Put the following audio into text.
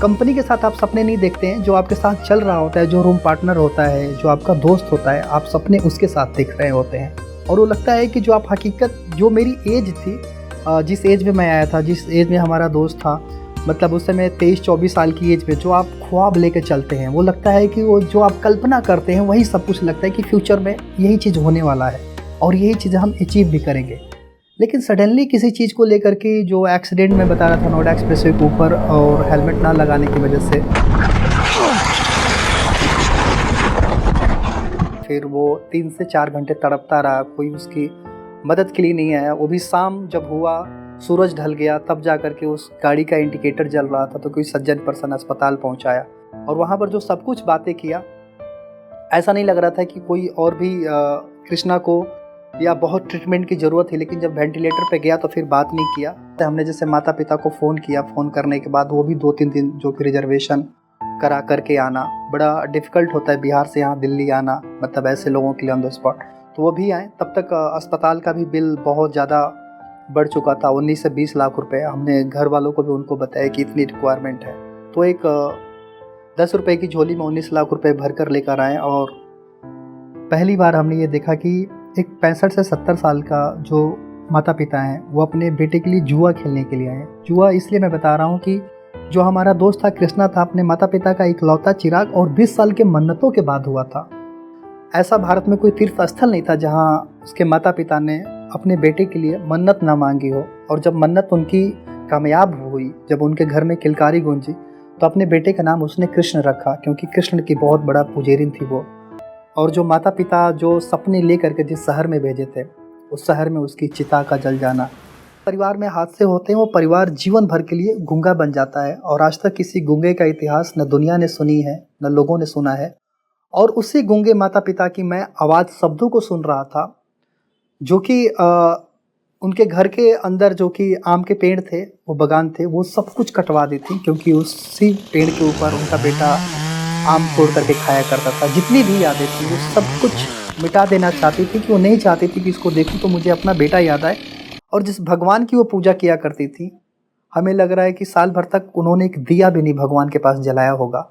Company के साथ आप सपने नहीं देखते हैं, जो आपके साथ चल रहा होता है, जो रूम पार्टनर होता है, जो आपका दोस्त होता है, आप सपने उसके साथ देख रहे होते हैं। और वो लगता है कि जो आप हकीकत, जो मेरी एज थी, जिस एज में मैं आया था, जिस एज में हमारा दोस्त था, मतलब उस समय 23-24 साल की एज में जो आप ख्वाब लेके चलते हैं, वो लगता है कि वो जो आप कल्पना करते हैं वही सब कुछ लगता है कि फ्यूचर में यही चीज़ होने वाला है और यही चीज़ हम अचीव भी करेंगे। लेकिन सडनली किसी चीज़ को लेकर के, जो एक्सीडेंट में बता रहा था नोएडा एक्सप्रेसवे के ऊपर, और हेलमेट ना लगाने की वजह से फिर वो 3 से 4 घंटे तड़पता रहा, कोई उसकी मदद के लिए नहीं आया। वो भी शाम जब हुआ, सूरज ढल गया, तब जा कर के उस गाड़ी का इंडिकेटर जल रहा था, तो कोई सज्जन पर्सन अस्पताल पहुंचाया। और वहाँ पर जो सब कुछ बातें किया, ऐसा नहीं लग रहा था कि कोई और भी कृष्णा को या बहुत ट्रीटमेंट की ज़रूरत है। लेकिन जब वेंटिलेटर पे गया तो फिर बात नहीं किया। तो हमने जैसे माता पिता को फ़ोन किया, फ़ोन करने के बाद वो भी 2-3 दिन जो कि रिजर्वेशन करा करके आना, बड़ा डिफ़िकल्ट होता है बिहार से यहाँ दिल्ली आना, मतलब ऐसे लोगों के लिए ऑन द स्पॉट। तो वो भी आए। तब तक अस्पताल का भी बिल बहुत ज़्यादा बढ़ चुका था, 19 से 20 लाख रुपए। हमने घर वालों को भी उनको बताया कि इतनी रिक्वायरमेंट है। तो एक 10 रुपये की झोली में 19 लाख रुपए भर कर लेकर आए। और पहली बार हमने ये देखा कि एक 65 से 70 साल का जो माता पिता हैं, वो अपने बेटे के लिए जुआ खेलने के लिए आए। जुआ इसलिए मैं बता रहा हूँ कि जो हमारा दोस्त था, कृष्णा था, अपने माता पिता का इकलौता चिराग, और 20 साल के मन्नतों के बाद हुआ था। ऐसा भारत में कोई तीर्थ स्थल नहीं था जहाँ उसके माता पिता ने अपने बेटे के लिए मन्नत ना मांगी हो। और जब मन्नत उनकी कामयाब हुई, जब उनके घर में किलकारी गूंजी, तो अपने बेटे का नाम उसने कृष्ण रखा, क्योंकि कृष्ण की बहुत बड़ा पुजेरिन थी वो। और जो माता पिता जो सपने ले करके जिस शहर में भेजे थे, उस शहर में उसकी चिता का जल जाना। परिवार में हादसे होते हैं, वो परिवार जीवन भर के लिए गूंगा बन जाता है। और आज तक किसी गूंगे का इतिहास न दुनिया ने सुनी है, न लोगों ने सुना है। और उसी गूंगे माता पिता की मैं आवाज़, शब्दों को सुन रहा था, जो कि उनके घर के अंदर जो कि आम के पेड़ थे, वो बगान थे, वो सब कुछ कटवा दी थी, क्योंकि उसी पेड़ के ऊपर उनका बेटा आम तोड़ करके खाया करता था। जितनी भी यादें थी वो सब कुछ मिटा देना चाहती थी, कि वो नहीं चाहती थी कि इसको देखूं तो मुझे अपना बेटा याद आए। और जिस भगवान की वो पूजा किया करती थी, हमें लग रहा है कि साल भर तक उन्होंने एक दिया भी नहीं भगवान के पास जलाया होगा।